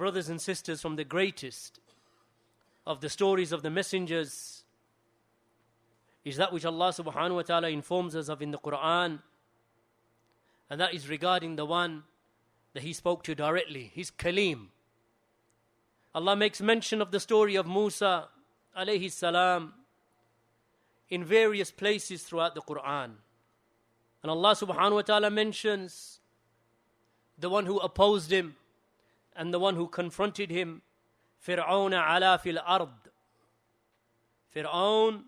Brothers and sisters, from the greatest of the stories of the messengers is that which Allah subhanahu wa ta'ala informs us of in the Quran, and that is regarding the one that He spoke to directly, His Kaleem. Allah makes mention of the story of Musa alayhi salam in various places throughout the Quran. And Allah subhanahu wa ta'ala mentions the one who opposed him and the one who confronted him, Pharaoh ala fil ard. Pharaoh,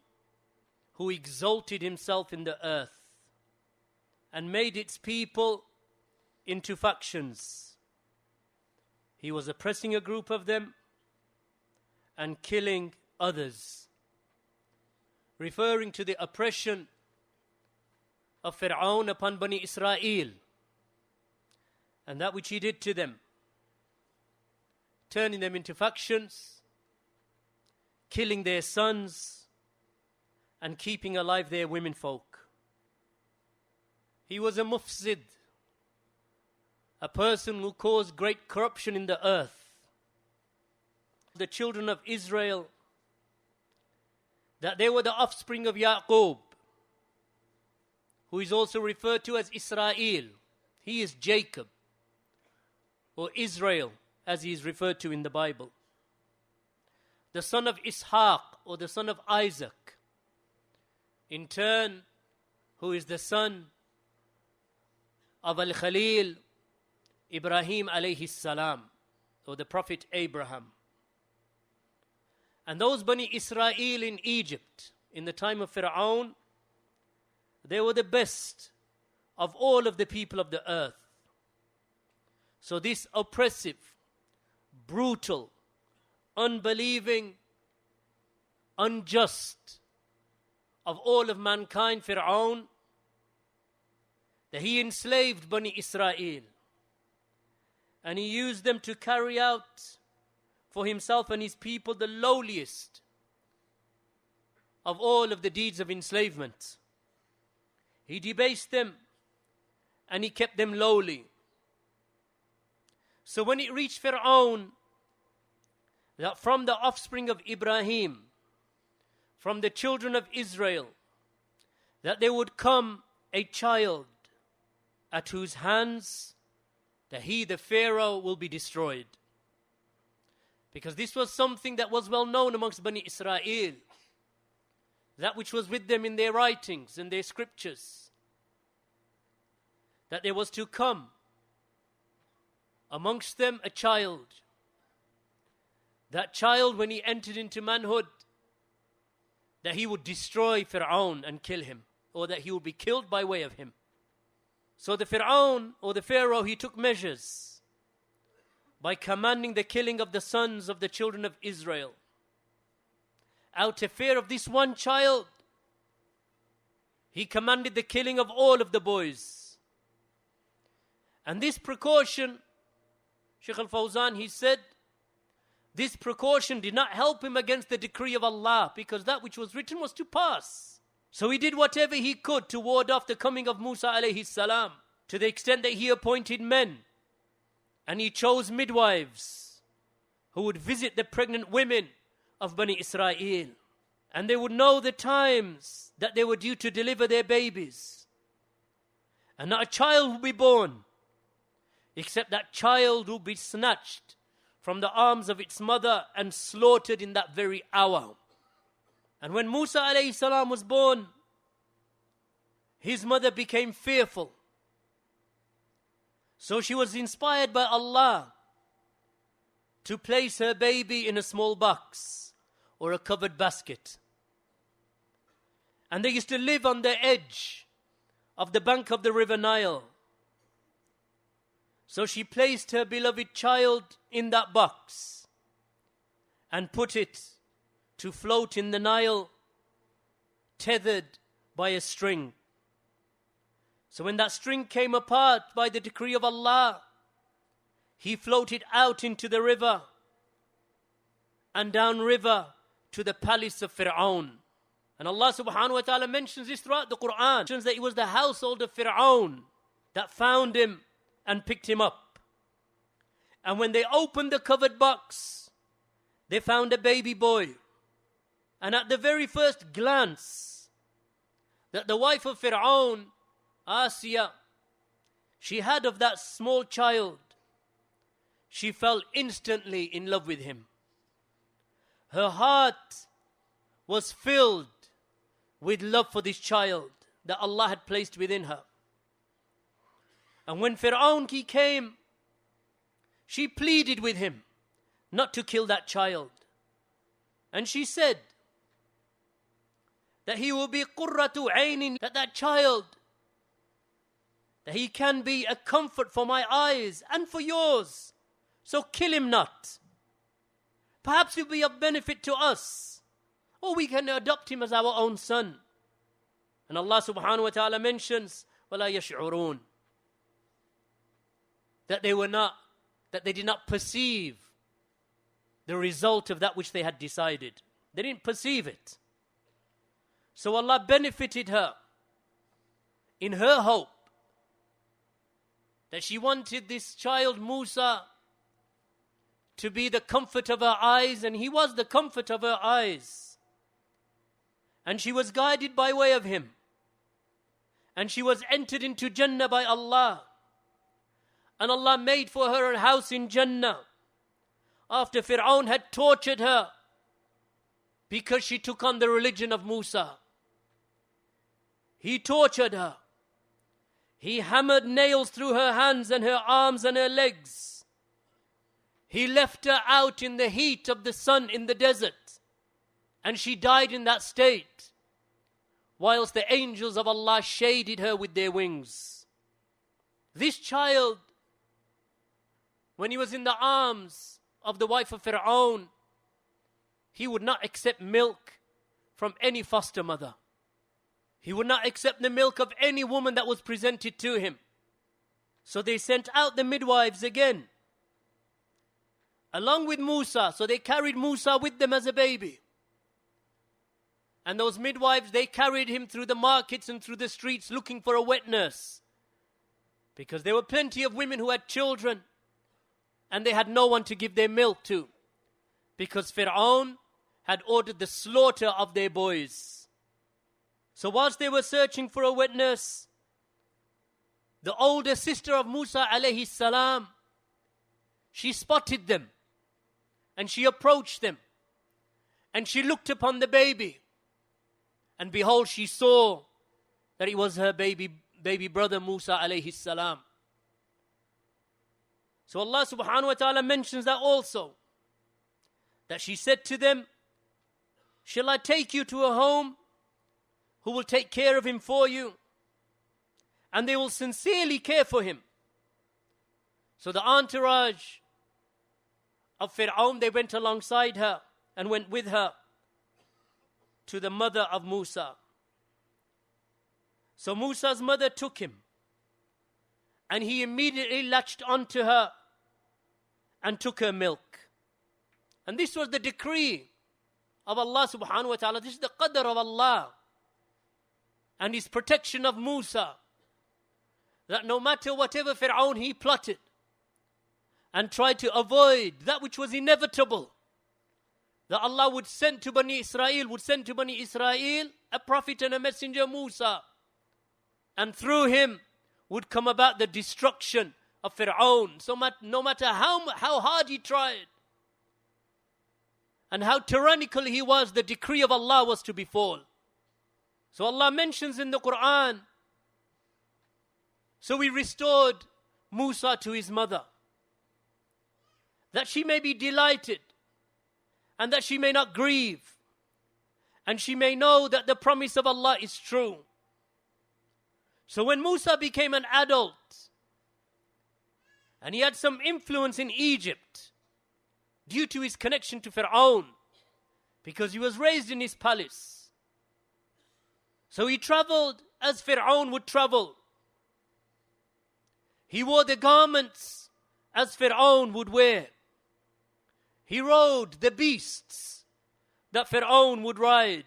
who exalted himself in the earth and made its people into factions. He was oppressing a group of them and killing others, referring to the oppression of Pharaoh upon Bani Israel and that which he did to them, turning them into factions, killing their sons, and keeping alive their womenfolk. He was a mufsid, a person who caused great corruption in the earth. The children of Israel, that they were the offspring of Yaqub, who is also referred to as Israel. He is Jacob, or Israel, as he is referred to in the Bible. The son of Ishaq, or the son of Isaac, in turn, who is the son of Al-Khalil, Ibrahim alayhi salam, or the Prophet Abraham. And those Bani Israel in Egypt, in the time of Pharaoh, they were the best of all of the people of the earth. So this oppressive, brutal, unbelieving, unjust of all of mankind, Pharaoh, that he enslaved Bani Israel. And he used them to carry out for himself and his people the lowliest of all of the deeds of enslavement. He debased them and he kept them lowly. So when it reached Pharaoh that from the offspring of Ibrahim, from the children of Israel, that there would come a child at whose hands that he, the Pharaoh, will be destroyed. Because this was something that was well known amongst Bani Israel, that which was with them in their writings and their scriptures, that there was to come amongst them a child. That child, when he entered into manhood, that he would destroy Pharaoh and kill him, or that he would be killed by way of him. So the Pharaoh, or the Pharaoh, he took measures by commanding the killing of the sons of the children of Israel. Out of fear of this one child, he commanded the killing of all of the boys. And this precaution, Shaykh al-Fawzan, he said, this precaution did not help him against the decree of Allah, because that which was written was to pass. So he did whatever he could to ward off the coming of Musa alayhi salam, to the extent that he appointed men and he chose midwives who would visit the pregnant women of Bani Israel, and they would know the times that they were due to deliver their babies. And not a child would be born except that child would be snatched from the arms of its mother and slaughtered in that very hour. And when Musa alayhi salam was born, his mother became fearful. So she was inspired by Allah to place her baby in a small box or a covered basket. And they used to live on the edge of the bank of the river Nile. So she placed her beloved child in that box and put it to float in the Nile, tethered by a string. So when that string came apart by the decree of Allah, he floated out into the river and downriver to the palace of Pharaoh. And Allah subhanahu wa ta'ala mentions this throughout the Quran. Mentions that it was the household of Pharaoh that found him and picked him up. And when they opened the covered box, they found a baby boy. And at the very first glance that the wife of Pharaoh, Asiya, she had of that small child, she fell instantly in love with him. Her heart was filled with love for this child that Allah had placed within her. And when Pharaoh he came, she pleaded with him not to kill that child. And she said that he will be qurratu aynin, that child, that he can be a comfort for my eyes and for yours. So kill him not. Perhaps it will be of benefit to us, or we can adopt him as our own son. And Allah subhanahu wa ta'ala mentions, وَلَا يَشْعُرُونَ, that they did not perceive the result of that which they had decided. They didn't perceive it. So Allah benefited her in her hope that she wanted this child Musa to be the comfort of her eyes, and he was the comfort of her eyes. And she was guided by way of him. And she was entered into Jannah by Allah. And Allah made for her a house in Jannah after Pharaoh had tortured her because she took on the religion of Musa. He tortured her. He hammered nails through her hands and her arms and her legs. He left her out in the heat of the sun in the desert, and she died in that state, whilst the angels of Allah shaded her with their wings. This child, when he was in the arms of the wife of Pharaoh, he would not accept milk from any foster mother. He would not accept the milk of any woman that was presented to him. So they sent out the midwives again, along with Musa. So they carried Musa with them as a baby. And those midwives, they carried him through the markets and through the streets looking for a wet nurse. Because there were plenty of women who had children and they had no one to give their milk to. Because Pharaoh had ordered the slaughter of their boys. So whilst they were searching for a wet nurse, the older sister of Musa alayhi salam, she spotted them and she approached them and she looked upon the baby. And behold, she saw that it was her baby brother Musa alayhi salam. So Allah subhanahu wa ta'ala mentions that also. That she said to them, shall I take you to a home who will take care of him for you? And they will sincerely care for him. So the entourage of Pharaoh, they went alongside her and went with her to the mother of Musa. So Musa's mother took him and he immediately latched onto her and took her milk. And this was the decree of Allah subhanahu wa ta'ala. This is the qadr of Allah and his protection of Musa, that no matter whatever Pharaoh he plotted and tried to avoid that which was inevitable, that Allah would send to Bani Israel a prophet and a messenger, Musa, and through him would come about the destruction of Pharaoh. So no matter how hard he tried and how tyrannical he was, the decree of Allah was to befall. So Allah mentions in the Quran, so we restored Musa to his mother, that she may be delighted and that she may not grieve, and she may know that the promise of Allah is true. So when Musa became an adult, and he had some influence in Egypt due to his connection to Pharaoh, because he was raised in his palace. So he traveled as Pharaoh would travel. He wore the garments as Pharaoh would wear. He rode the beasts that Pharaoh would ride.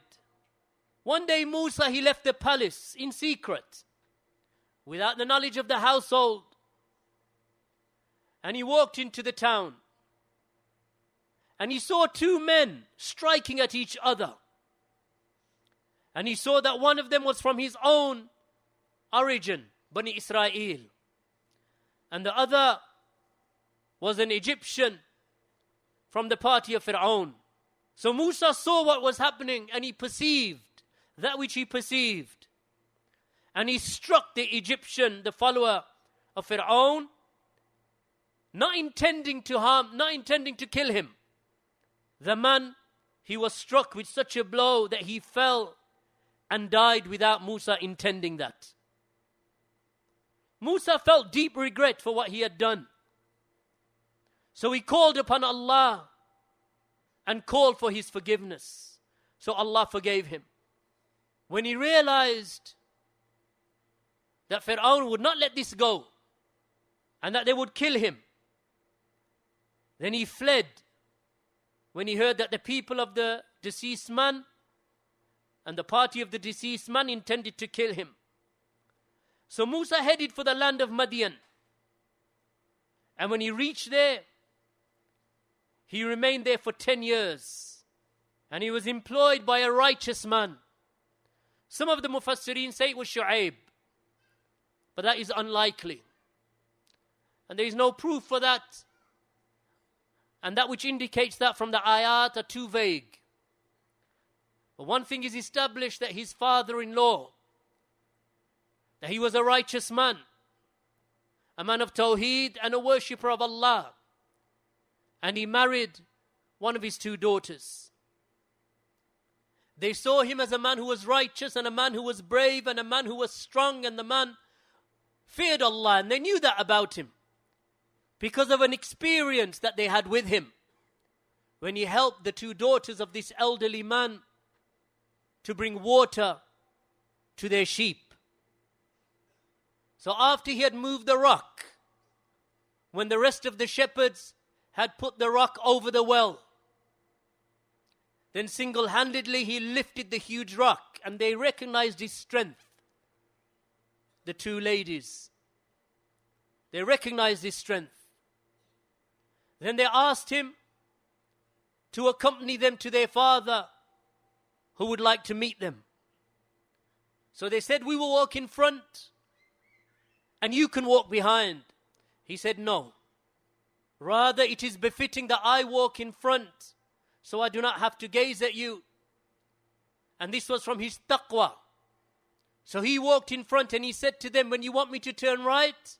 One day Musa, he left the palace in secret, without the knowledge of the household. And he walked into the town. And he saw two men striking at each other. And he saw that one of them was from his own origin, Bani Israel. And the other was an Egyptian from the party of Pharaoh. So Musa saw what was happening and he perceived that which he perceived. And he struck the Egyptian, the follower of Pharaoh, not intending to harm, not intending to kill him. The man, he was struck with such a blow that he fell and died without Musa intending that. Musa felt deep regret for what he had done. So he called upon Allah and called for his forgiveness. So Allah forgave him. When he realized that Pharaoh would not let this go and that they would kill him, then he fled when he heard that the people of the deceased man and the party of the deceased man intended to kill him. So Musa headed for the land of Madyan. And when he reached there, he remained there for 10 years. And he was employed by a righteous man. Some of the Mufassirin say it was Shu'aib. But that is unlikely. And there is no proof for that. And that which indicates that from the ayat are too vague. But one thing is established, that his father-in-law, that he was a righteous man, a man of Tawheed and a worshipper of Allah. And he married one of his two daughters. They saw him as a man who was righteous and a man who was brave and a man who was strong, and the man feared Allah, and they knew that about him because of an experience that they had with him when he helped the two daughters of this elderly man to bring water to their sheep. So after he had moved the rock, when the rest of the shepherds had put the rock over the well, then single-handedly he lifted the huge rock, and they recognized his strength. The two ladies, they recognized his strength. Then they asked him to accompany them to their father, who would like to meet them. So they said, we will walk in front and you can walk behind. He said, no. Rather, it is befitting that I walk in front, so I do not have to gaze at you. And this was from his taqwa. So he walked in front and he said to them, when you want me to turn right,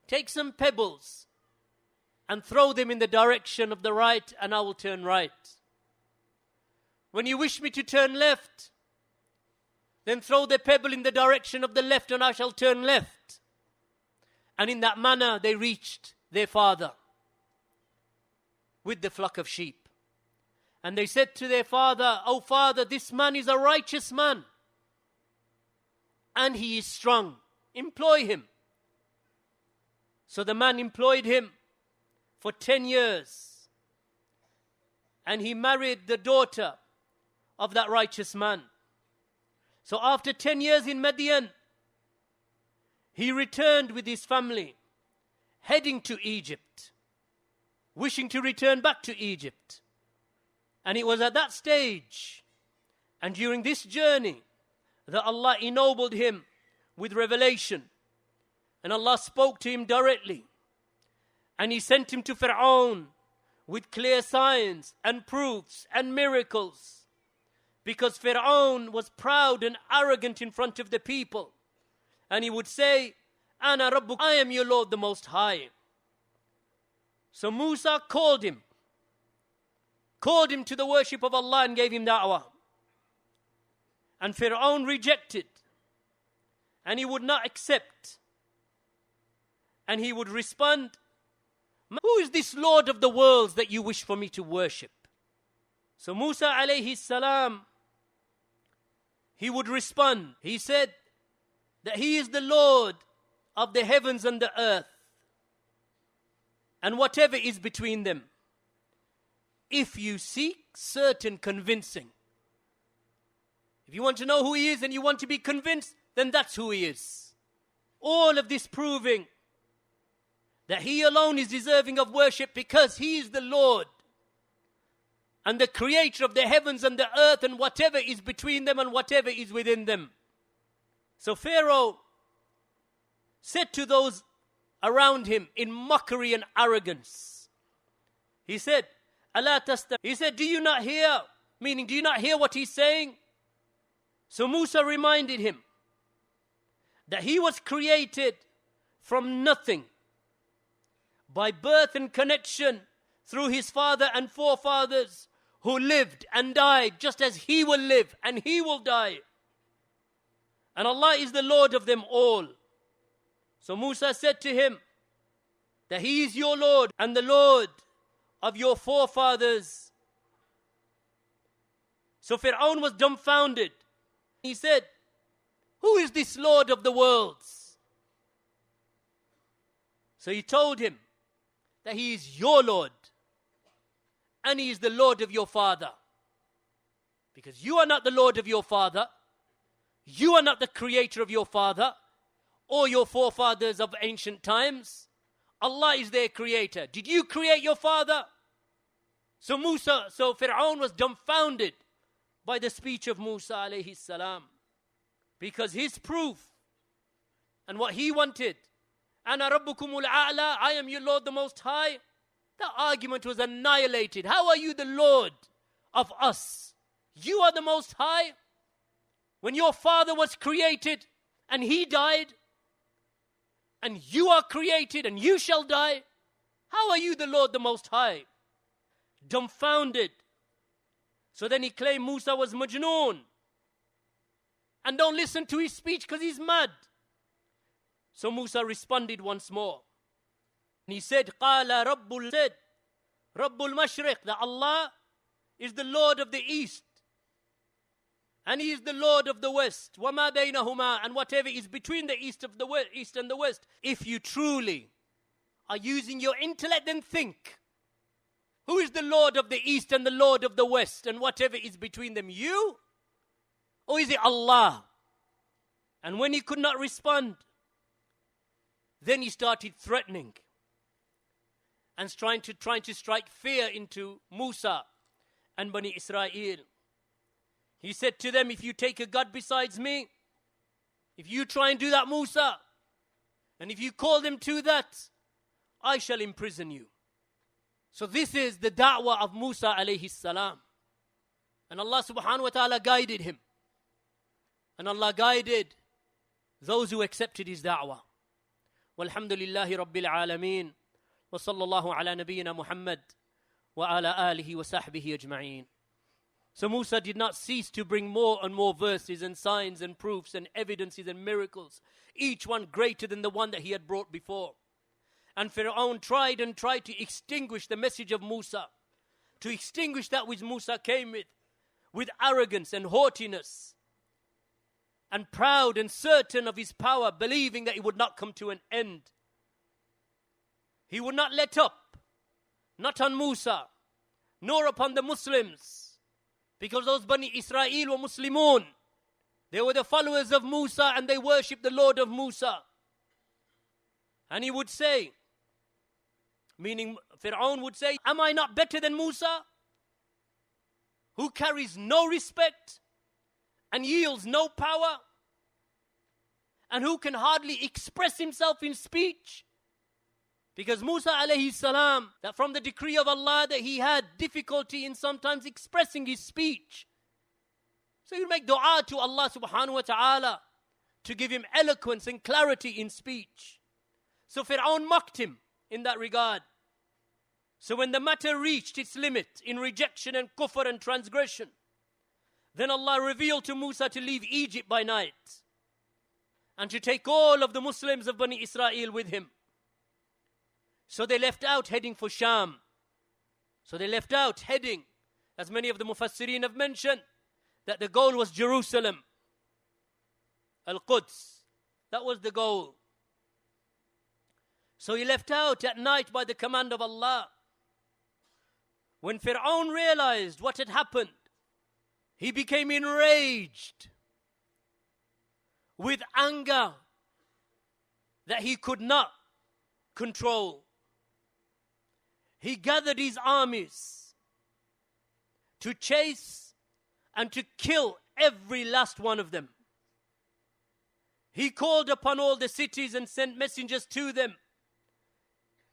take some pebbles and throw them in the direction of the right, and I will turn right. When you wish me to turn left, then throw the pebble in the direction of the left, and I shall turn left. And in that manner they reached their father with the flock of sheep. And they said to their father, "O father, this man is a righteous man, and he is strong. Employ him." So the man employed him for 10 years. And he married the daughter of that righteous man. So after 10 years in Madyan, he returned with his family, heading to Egypt, wishing to return back to Egypt. And it was at that stage, and during this journey, that Allah ennobled him with revelation. And Allah spoke to him directly. And He sent him to Pharaoh with clear signs and proofs and miracles. Because Pharaoh was proud and arrogant in front of the people. And he would say, "Ana Rabbuk, I am your Lord the Most High." So Musa called him to the worship of Allah and gave him da'wah. And Pharaoh rejected. And he would not accept. And he would respond, "Who is this Lord of the worlds that you wish for me to worship?" So Musa alayhi salam, he would respond. He said that He is the Lord of the heavens and the earth, and whatever is between them, if you seek certain convincing. If you want to know who He is and you want to be convinced, then that's who He is. All of this proving that He alone is deserving of worship because He is the Lord and the creator of the heavens and the earth and whatever is between them and whatever is within them. So Pharaoh said to those around him in mockery and arrogance, he said, "Ala tasta." He said, "Do you not hear?" Meaning, do you not hear what he's saying? So Musa reminded him that he was created from nothing by birth and connection through his father and forefathers who lived and died just as he will live and he will die. And Allah is the Lord of them all. So Musa said to him that He is your Lord and the Lord of your forefathers. So Pharaoh was dumbfounded. He said, "Who is this Lord of the worlds?" So he told him that He is your Lord and He is the Lord of your father. Because you are not the Lord of your father. You are not the creator of your father or your forefathers of ancient times. Allah is their creator. Did you create your father? So Pharaoh was dumbfounded by the speech of Musa alayhi salam, because his proof and what he wanted, "Ana rabbukumul a'la," I am your Lord the Most High, the argument was annihilated. How are you the Lord of us? You are the Most High when your father was created and he died, and you are created and you shall die. How are you the Lord the Most High? Dumbfounded. So then he claimed Musa was Majnoon. And don't listen to his speech because he's mad. So Musa responded once more. And he said, "Qala Rabbul said, Rabbul Mashriq," that Allah is the Lord of the East. And He is the Lord of the West. وَمَا بَيْنَهُمَا, and whatever is between the East and the West. If you truly are using your intellect, then think. Who is the Lord of the East and the Lord of the West and whatever is between them? You? Or is it Allah? And when he could not respond, then he started threatening and trying to strike fear into Musa and Bani Israel. He said to them, "If you take a God besides me, if you try and do that, Musa, and if you call them to that, I shall imprison you." So this is the da'wah of Musa alayhi salam. And Allah subhanahu wa ta'ala guided him. And Allah guided those who accepted his da'wah. Walhamdulillahi rabbil alameen. Wa sallallahu ala nabiyyina Muhammad wa ala alihi wa sahbihi ajma'een. So Musa did not cease to bring more and more verses and signs and proofs and evidences and miracles, each one greater than the one that he had brought before. And Pharaoh tried to extinguish the message of Musa, to extinguish that which Musa came with arrogance and haughtiness, and proud and certain of his power, believing that it would not come to an end. He would not let up, not on Musa, nor upon the Muslims, because those Bani Israel were Muslimun. They were the followers of Musa and they worshipped the Lord of Musa. And he would say, meaning Pharaoh would say, "Am I not better than Musa, who carries no respect and yields no power, and who can hardly express himself in speech?" Because Musa alayhi salam, that from the decree of Allah that he had difficulty in sometimes expressing his speech. So he'd make dua to Allah subhanahu wa ta'ala to give him eloquence and clarity in speech. So Pharaoh mocked him in that regard. So when the matter reached its limit in rejection and kufr and transgression, then Allah revealed to Musa to leave Egypt by night and to take all of the Muslims of Bani Israel with him. So they left out heading for Sham. So they left out heading, as many of the Mufassirin have mentioned, that the goal was Jerusalem, Al-Quds. That was the goal. So he left out at night by the command of Allah. When Pharaoh realized what had happened, he became enraged with anger that he could not control. He gathered his armies to chase and to kill every last one of them. He called upon all the cities and sent messengers to them,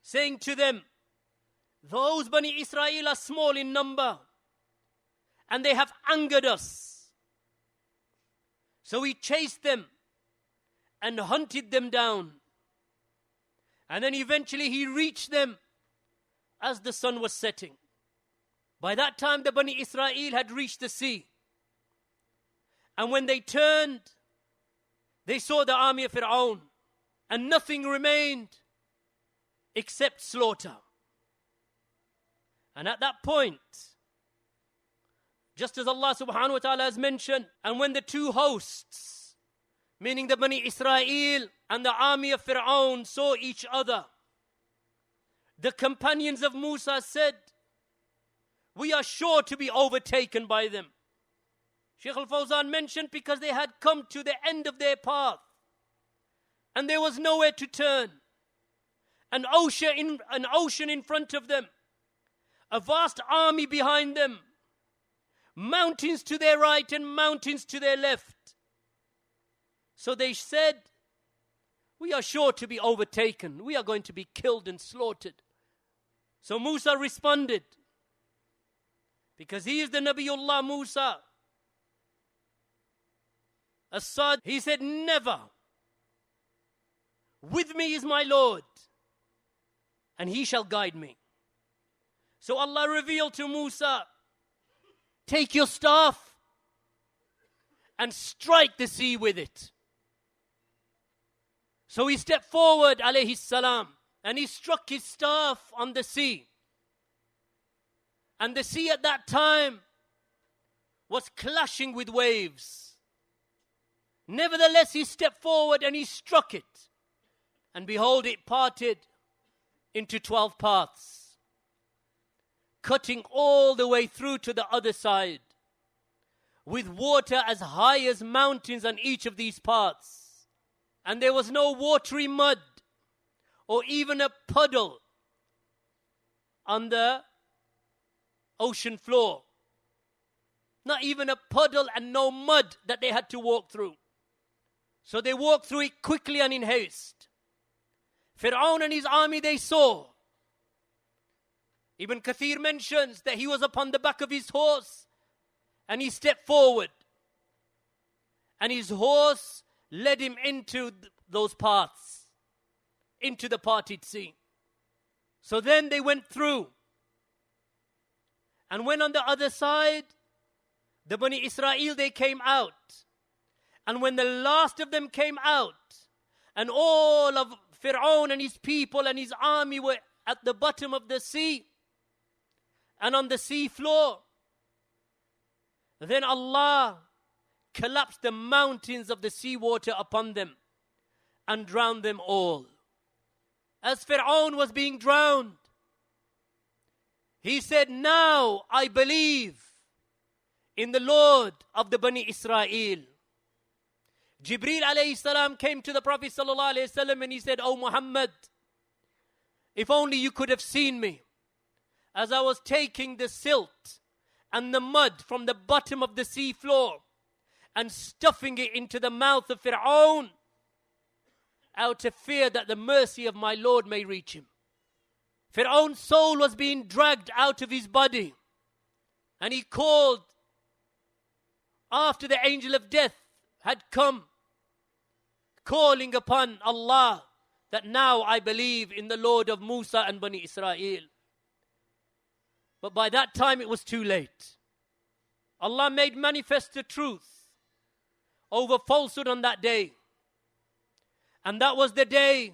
saying to them, those Bani Israel are small in number, and they have angered us. So he chased them and hunted them down. And then eventually he reached them as the sun was setting. By that time the Bani Israel had reached the sea. And when they turned, they saw the army of Pharaoh, and nothing remained except slaughter. And at that point, just as Allah subhanahu wa ta'ala has mentioned, and when the two hosts, meaning the Bani Israel and the army of Pharaoh, saw each other, the companions of Musa said, we are sure to be overtaken by them. Shaykh al-Fawzan mentioned because they had come to the end of their path and there was nowhere to turn. An ocean in front of them, a vast army behind them, mountains to their right and mountains to their left. So they said, we are sure to be overtaken. We are going to be killed and slaughtered. So Musa responded, because he is the Nabiullah Musa, Asad, he said, never. With me is my Lord, and he shall guide me. So Allah revealed to Musa, take your staff and strike the sea with it. So he stepped forward, alayhi salam, and he struck his staff on the sea. And the sea at that time was clashing with waves. Nevertheless, he stepped forward and he struck it. And behold, it parted into 12 paths, cutting all the way through to the other side, with water as high as mountains on each of these paths. And there was no watery mud or even a puddle on the ocean floor. Not even a puddle and no mud that they had to walk through. So they walked through it quickly and in haste. Pharaoh and his army they saw. Ibn Kathir mentions that he was upon the back of his horse and he stepped forward. And his horse led him into those paths, into the parted sea. So then they went through. And when on the other side, the Bani Israel, they came out. And when the last of them came out, and all of Pharaoh and his people and his army were at the bottom of the sea, and on the sea floor, then Allah collapsed the mountains of the seawater upon them and drowned them all. As Pharaoh was being drowned, he said, now I believe in the Lord of the Bani Israel. Jibreel alayhi salam came to the Prophet sallallahu alayhi wasallam and he said, O Muhammad, if only you could have seen me as I was taking the silt and the mud from the bottom of the sea floor and stuffing it into the mouth of Pharaoh out of fear that the mercy of my Lord may reach him. Pharaoh's soul was being dragged out of his body, and he called after the angel of death had come, calling upon Allah that now I believe in the Lord of Musa and Bani Israel. But by that time it was too late. Allah made manifest the truth over falsehood on that day. And that was the day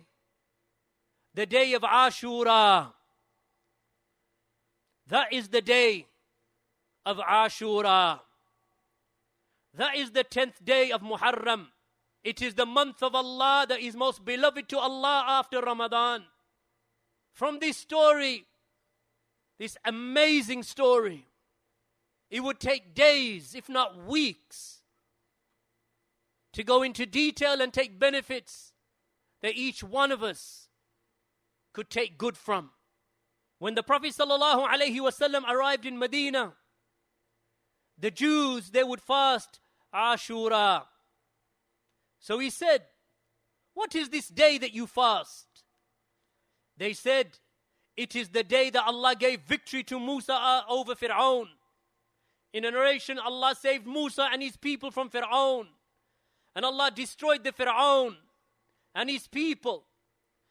of Ashura. That is the day of Ashura. That is the 10th day of Muharram. It is the month of Allah that is most beloved to Allah after Ramadan. From this story, this amazing story, it would take days, if not weeks, to go into detail and take benefits that each one of us could take good from. When the Prophet ﷺ arrived in Medina, the Jews, they would fast Ashura. So he said, what is this day that you fast? They said, it is the day that Allah gave victory to Musa over Pharaoh. In a narration, Allah saved Musa and his people from Pharaoh. And Allah destroyed the Pharaoh and his people.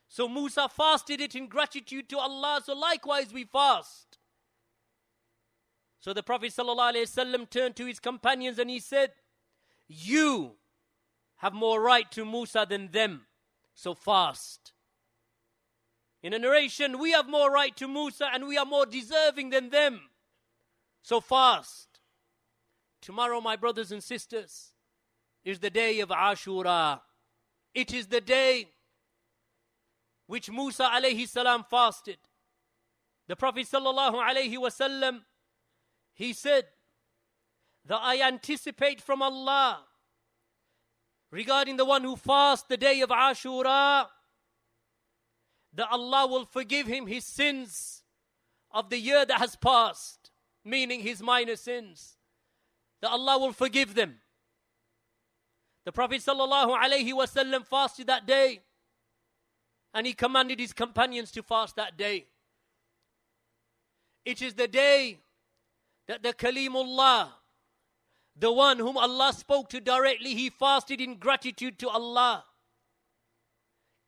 So Musa fasted it in gratitude to Allah. So likewise we fast. So the Prophet ﷺ turned to his companions and he said, you have more right to Musa than them. So fast. In a narration, we have more right to Musa and we are more deserving than them. So fast. Tomorrow, my brothers and sisters, is the day of Ashura. It is the day which Musa alayhi salam fasted. The Prophet sallallahu alayhi wasallam, he said that I anticipate from Allah regarding the one who fasts the day of Ashura, that Allah will forgive him his sins of the year that has passed, meaning his minor sins, that Allah will forgive them. The Prophet sallallahu alayhi wasallam fasted that day, and he commanded his companions to fast that day. It is the day that the Kalimullah, the one whom Allah spoke to directly, he fasted in gratitude to Allah.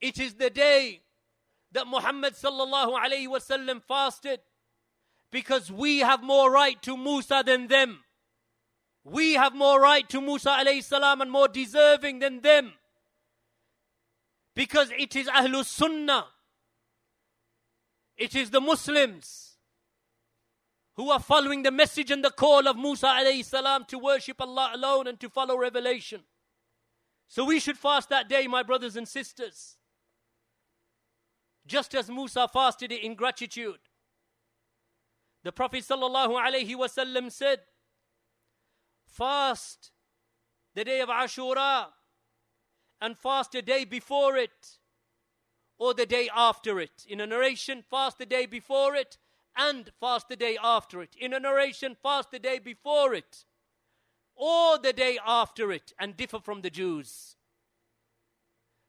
It is the day that Muhammad sallallahu alayhi wasallam fasted because we have more right to Musa than them. We have more right to Musa alayhi salam and more deserving than them. Because it is Ahlus Sunnah. It is the Muslims who are following the message and the call of Musa alayhi salam to worship Allah alone and to follow revelation. So we should fast that day, my brothers and sisters. Just as Musa fasted it in gratitude. The Prophet sallallahu alayhi wasallam said, fast the day of Ashura and fast the day before it or the day after it. In a narration, fast the day before it and fast the day after it. In a narration, fast the day before it or the day after it, and differ from the Jews.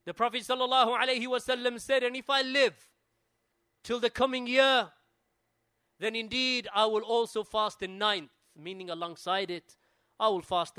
The Prophet sallallahu alaihi wasallam said, and if I live till the coming year, then indeed I will also fast the 9th, meaning alongside it, I will fast